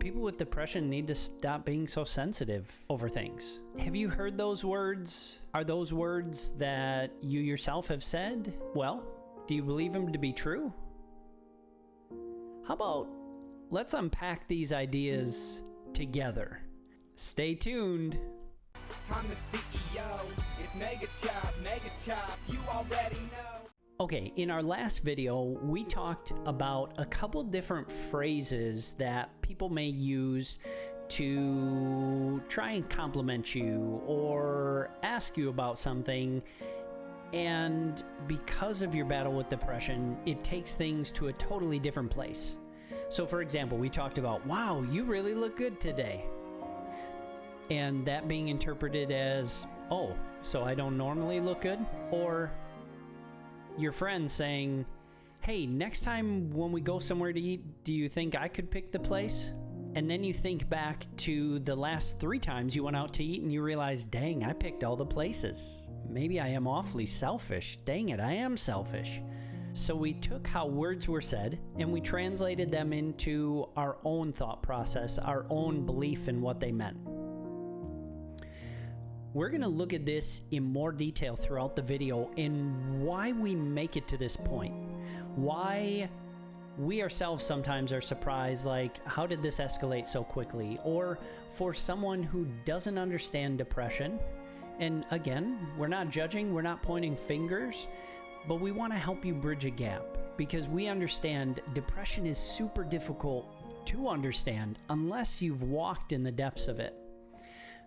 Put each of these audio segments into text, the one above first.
People with depression need to stop being so sensitive over things. Have you heard those words? Are those words that you yourself have said? Well, do you believe them to be true? How about let's unpack these ideas together. Stay tuned. I'm the CEO. It's Mega Chop, you already know. Okay, in our last video, we talked about a couple different phrases that people may use to try and compliment you or ask you about something. And because of your battle with depression, it takes things to a totally different place. So for example, we talked about, wow, you really look good today. And that being interpreted as, oh, so I don't normally look good? Or your friend saying, hey, next time when we go somewhere to eat, do you think I could pick the place? And then you think back to the last 3 times you went out to eat and you realize, dang, I picked all the places. Maybe I am awfully selfish. Dang it, I am selfish. So we took how words were said and we translated them into our own thought process, our own belief in what they meant. We're going to look at this in more detail throughout the video and why we make it to this point. Why we ourselves sometimes are surprised, like, how did this escalate so quickly? Or for someone who doesn't understand depression, and again, we're not judging, we're not pointing fingers, but we want to help you bridge a gap because we understand depression is super difficult to understand unless you've walked in the depths of it.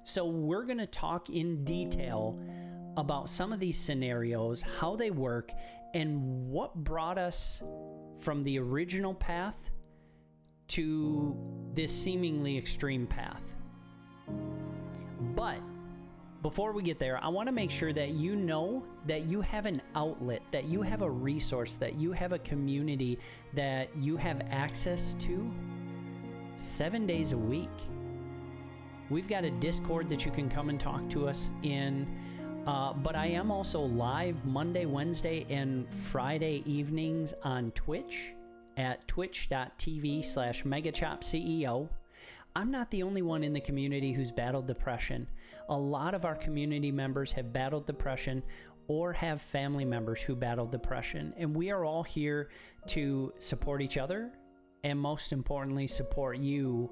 So we're going to talk in detail about some of these scenarios, how they work, and what brought us from the original path to this seemingly extreme path. But before we get there, I want to make sure that you know that you have an outlet, that you have a resource, that you have a community that you have access to 7 days a week. We've got a Discord that you can come and talk to us in, but I am also live Monday, Wednesday, and Friday evenings on Twitch at twitch.tv/megachopceo. I'm not the only one in the community who's battled depression. A lot of our community members have battled depression or have family members who battled depression, and we are all here to support each other and most importantly, support you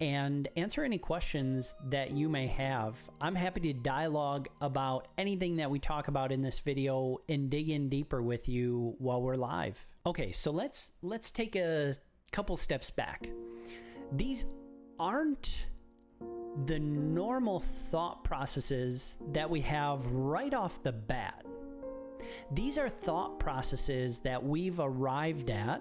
and answer any questions that you may have. I'm happy to dialogue about anything that we talk about in this video and dig in deeper with you while we're live. Okay, so let's take a couple steps back. These aren't the normal thought processes that we have right off the bat. These are thought processes that we've arrived at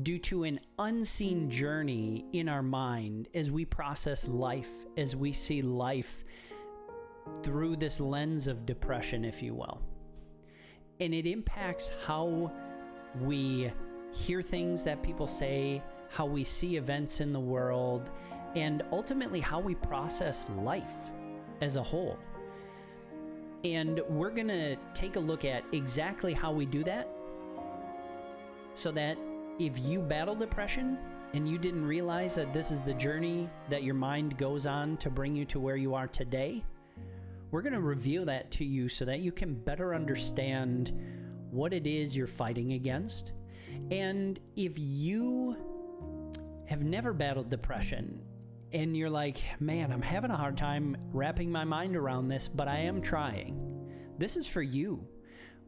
due to an unseen journey in our mind as we process life, as we see life through this lens of depression, if you will. And it impacts how we hear things that people say, how we see events in the world, and ultimately how we process life as a whole. And we're going to take a look at exactly how we do that so that if you battle depression and you didn't realize that this is the journey that your mind goes on to bring you to where you are today, we're going to reveal that to you so that you can better understand what it is you're fighting against. And if you have never battled depression and you're like, man, I'm having a hard time wrapping my mind around this, but I am trying, this is for you.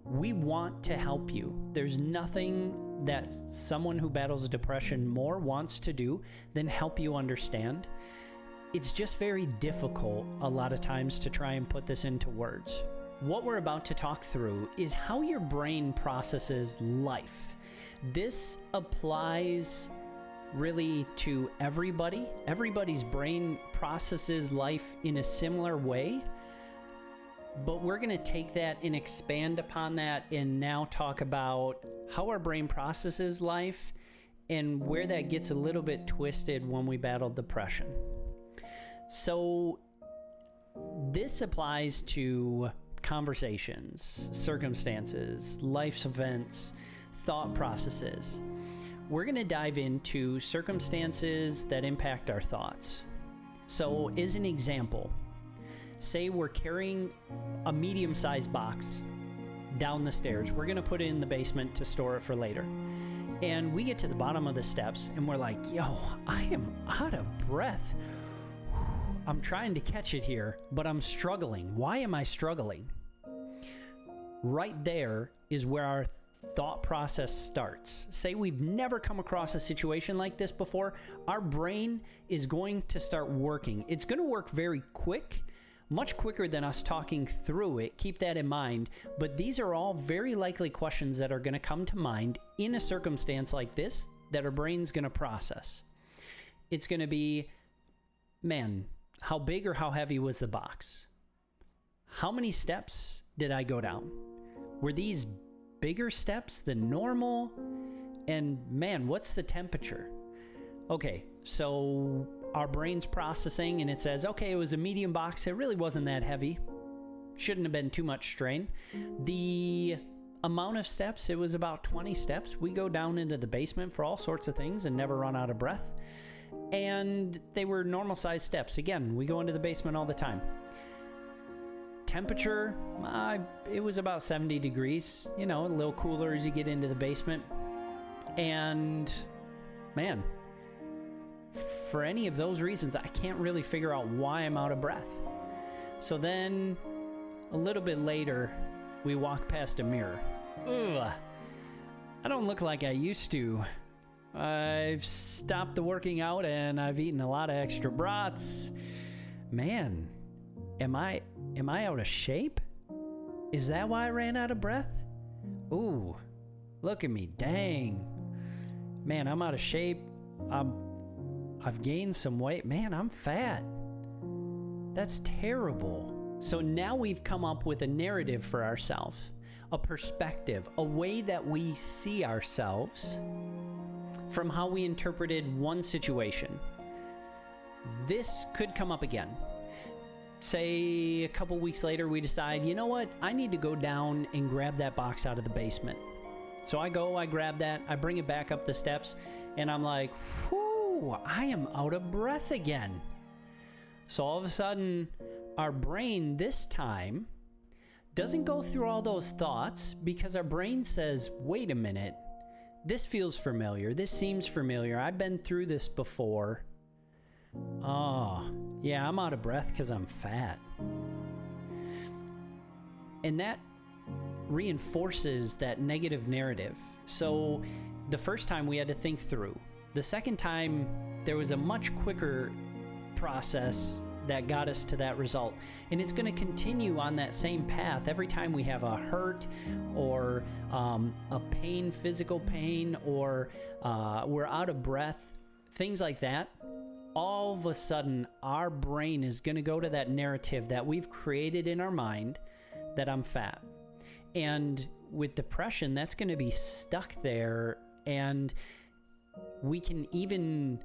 We want to help you. There's nothing that someone who battles depression more wants to do than help you understand. It's just very difficult a lot of times to try and put this into words. What we're about to talk through is how your brain processes life. This applies really to everybody. Everybody's brain processes life in a similar way. But we're going to take that and expand upon that and now talk about how our brain processes life and where that gets a little bit twisted when we battle depression. So this applies to conversations, circumstances, life's events, thought processes. we're going to dive into circumstances that impact our thoughts. So, as an example, say we're carrying a medium-sized box down the stairs. We're going to put it in the basement to store it for later. And we get to the bottom of the steps and we're like, yo, I am out of breath. I'm trying to catch it here, but I'm struggling. Why am I struggling? Right there is where our thought process starts. Say we've never come across a situation like this before. Our brain is going to start working. It's going to work very quick, much quicker than us talking through it. Keep that in mind. But these are all very likely questions that are going to come to mind in a circumstance like this that our brain's going to process. It's going to be, man, how big or how heavy was the box? How many steps did I go down? Were these bigger steps than normal? And man, what's the temperature? Okay, so our brain's processing and it says, okay, it was a medium box. It really wasn't that heavy. Shouldn't have been too much strain. The amount of steps, it was about 20 steps. We go down into the basement for all sorts of things and never run out of breath. And they were normal sized steps. Again, we go into the basement all the time. Temperature, it was about 70 degrees, a little cooler as you get into the basement. And man, for any of those reasons, I can't really figure out why I'm out of breath. So then a little bit later, we walk past a mirror. Ugh, I don't look like I used to. I've stopped the working out and I've eaten a lot of extra brats. Man, am I out of shape? Is that why I ran out of breath? Ooh, look at me, dang. Man, I'm out of shape. I've gained some weight. Man, I'm fat. That's terrible. So now we've come up with a narrative for ourselves, a perspective, a way that we see ourselves from how we interpreted one situation. This could come up again. Say a couple weeks later, we decide, you know what? I need to go down and grab that box out of the basement. So I grab that, I bring it back up the steps, and I'm like, whew, I am out of breath again. So all of a sudden, our brain this time doesn't go through all those thoughts because our brain says, wait a minute, this feels familiar. This seems familiar. I've been through this before. Oh, yeah, I'm out of breath because I'm fat. And that reinforces that negative narrative. So the first time we had to think through. The second time, there was a much quicker process that got us to that result. And it's going to continue on that same path every time we have a hurt or a pain, physical pain, or we're out of breath, things like that. All of a sudden, our brain is going to go to that narrative that we've created in our mind that I'm fat. And with depression, that's going to be stuck there. And we can even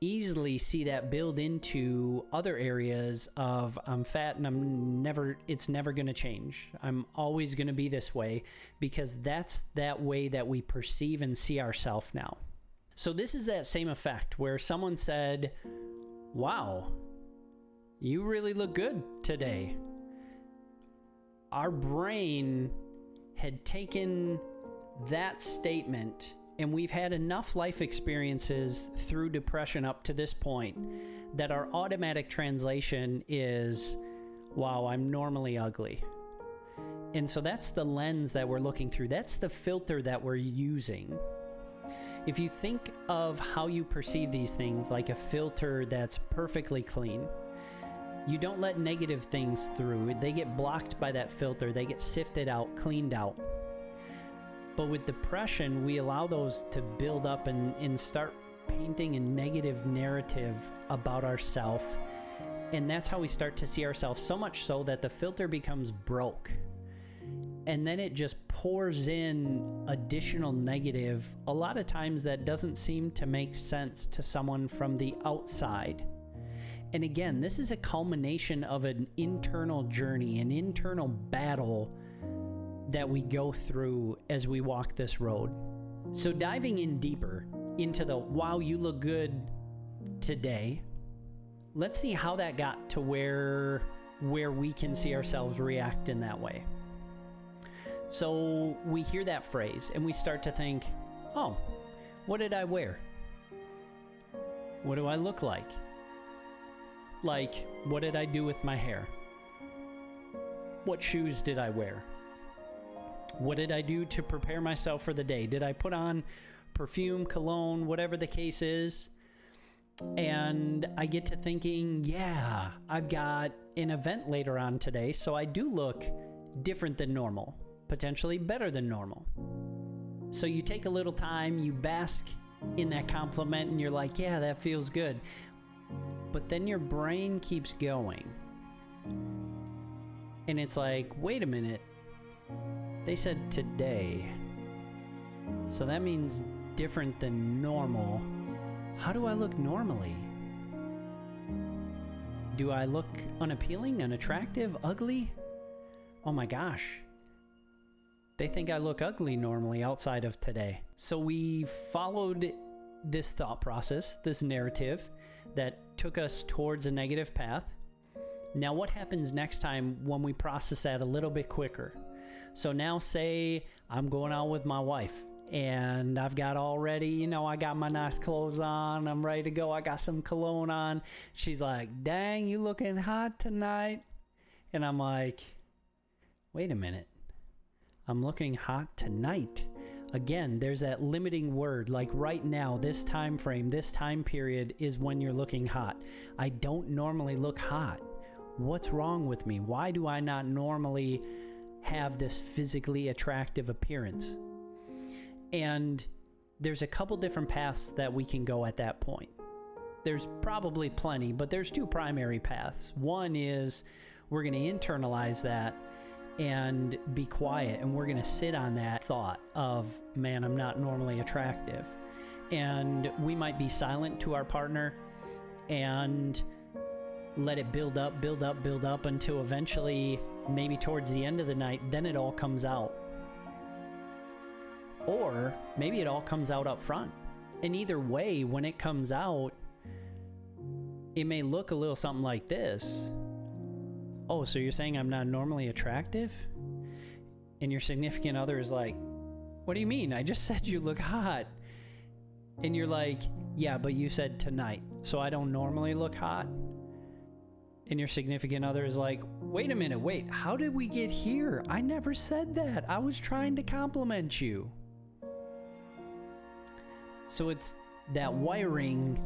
easily see that build into other areas of I'm fat and it's never going to change. I'm always going to be this way because that's that way that we perceive and see ourselves now. So this is that same effect where someone said, wow, you really look good today. Our brain had taken that statement, and we've had enough life experiences through depression up to this point that our automatic translation is, wow, I'm normally ugly. And so that's the lens that we're looking through. That's the filter that we're using. If you think of how you perceive these things like a filter that's perfectly clean, you don't let negative things through. They get blocked by that filter. They get sifted out, cleaned out. But with depression, we allow those to build up and start painting a negative narrative about ourselves. And that's how we start to see ourselves, so much so that the filter becomes broke. And then it just pours in additional negative, a lot of times that doesn't seem to make sense to someone from the outside. And again, this is a culmination of an internal journey, an internal battle that we go through as we walk this road. So diving in deeper into the wow, you look good today, let's see how that got to where we can see ourselves react in that way. So we hear that phrase and we start to think, oh, what did I wear? What do I look like? Like, what did I do with my hair? What shoes did I wear? What did I do to prepare myself for the day? Did I put on perfume, cologne, whatever the case is? And I get to thinking, yeah, I've got an event later on today, so I do look different than normal, potentially better than normal. So you take a little time, you bask in that compliment, and you're like, yeah, that feels good. But then your brain keeps going. And it's like, wait a minute. They said today. So that means different than normal. How do I look normally? Do I look unappealing, unattractive, ugly? Oh my gosh. They think I look ugly normally outside of today. So we followed this thought process, this narrative that took us towards a negative path. Now what happens next time when we process that a little bit quicker? So now say I'm going out with my wife and I've got already, I got my nice clothes on. I'm ready to go. I got some cologne on. She's like, dang, you looking hot tonight. And I'm like, wait a minute. I'm looking hot tonight. Again, there's that limiting word, like right now, this time frame, this time period is when you're looking hot. I don't normally look hot. What's wrong with me? Why do I not normally have this physically attractive appearance? And there's a couple different paths that we can go at that point. There's probably plenty, but there's two primary paths. One is we're going to internalize that and be quiet, and we're going to sit on that thought of, man, I'm not normally attractive. And we might be silent to our partner and let it build up until eventually, maybe towards the end of the night, then it all comes out. Or maybe it all comes out up front. And either way, when it comes out, it may look a little something like this. Oh, so you're saying I'm not normally attractive? And your significant other is like, what do you mean? I just said you look hot. And you're like, yeah, but you said tonight, so I don't normally look hot? And your significant other is like, wait a minute, how did we get here? I never said that. I was trying to compliment you. So it's that wiring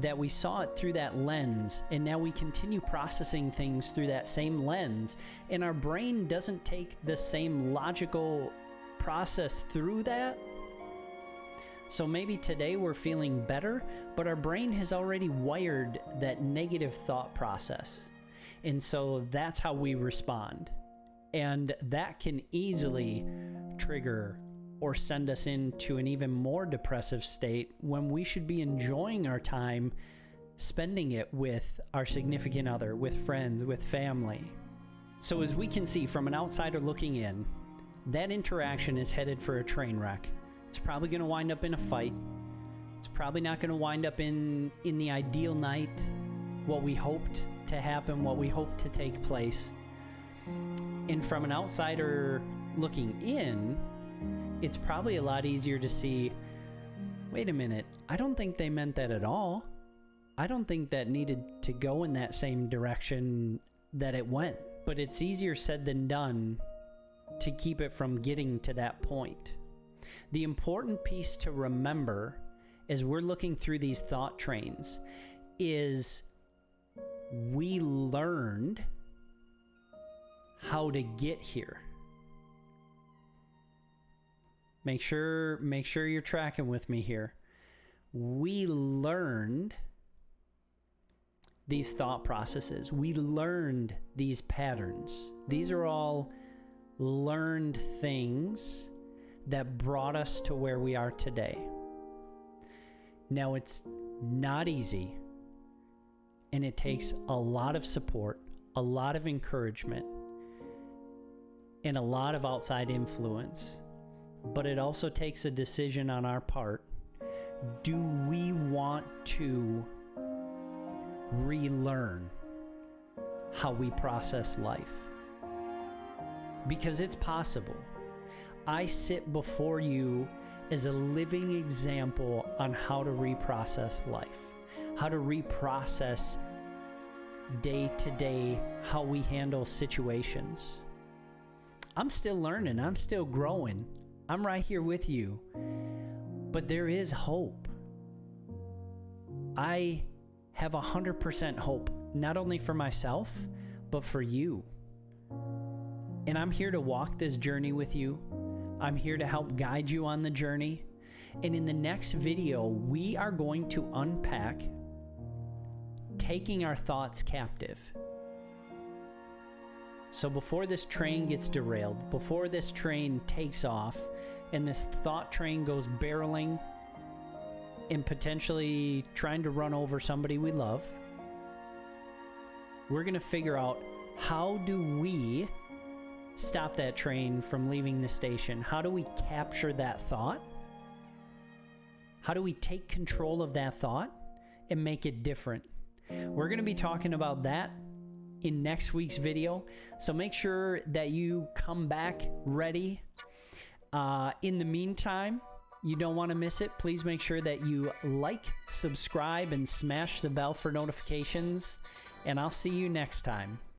that we saw it through that lens, and now we continue processing things through that same lens, and our brain doesn't take the same logical process through that. So maybe today we're feeling better, but our brain has already wired that negative thought process. And so that's how we respond. And that can easily trigger or send us into an even more depressive state when we should be enjoying our time, spending it with our significant other, with friends, with family. So as we can see from an outsider looking in, that interaction is headed for a train wreck. It's probably going to wind up in a fight. It's probably not going to wind up in the ideal night, what we hoped to happen, what we hoped to take place. And from an outsider looking in, it's probably a lot easier to see, wait a minute, I don't think they meant that at all. I don't think that needed to go in that same direction that it went. But it's easier said than done to keep it from getting to that point. The important piece to remember as we're looking through these thought trains is we learned how to get here. Make sure you're tracking with me here. We learned these thought processes. We learned these patterns. These are all learned things that brought us to where we are today. Now, it's not easy, and it takes a lot of support, a lot of encouragement, and a lot of outside influence. but it also takes a decision on our part. Do we want to relearn how we process life? Because it's possible. I sit before you as a living example on how to reprocess life, how to reprocess day to day how we handle situations. I'm still learning, I'm still growing. I'm right here with you. But there is hope. I have 100% hope, not only for myself, but for you. And I'm here to walk this journey with you. I'm here to help guide you on the journey. And in the next video, we are going to unpack taking our thoughts captive. So before this train gets derailed, before this train takes off, and this thought train goes barreling and potentially trying to run over somebody we love, we're going to figure out, how do we stop that train from leaving the station? How do we capture that thought? How do we take control of that thought and make it different? We're going to be talking about that in next week's video. So make sure that you come back ready. In the meantime, you don't want to miss it. Please make sure that you like, subscribe, and smash the bell for notifications. And I'll see you next time.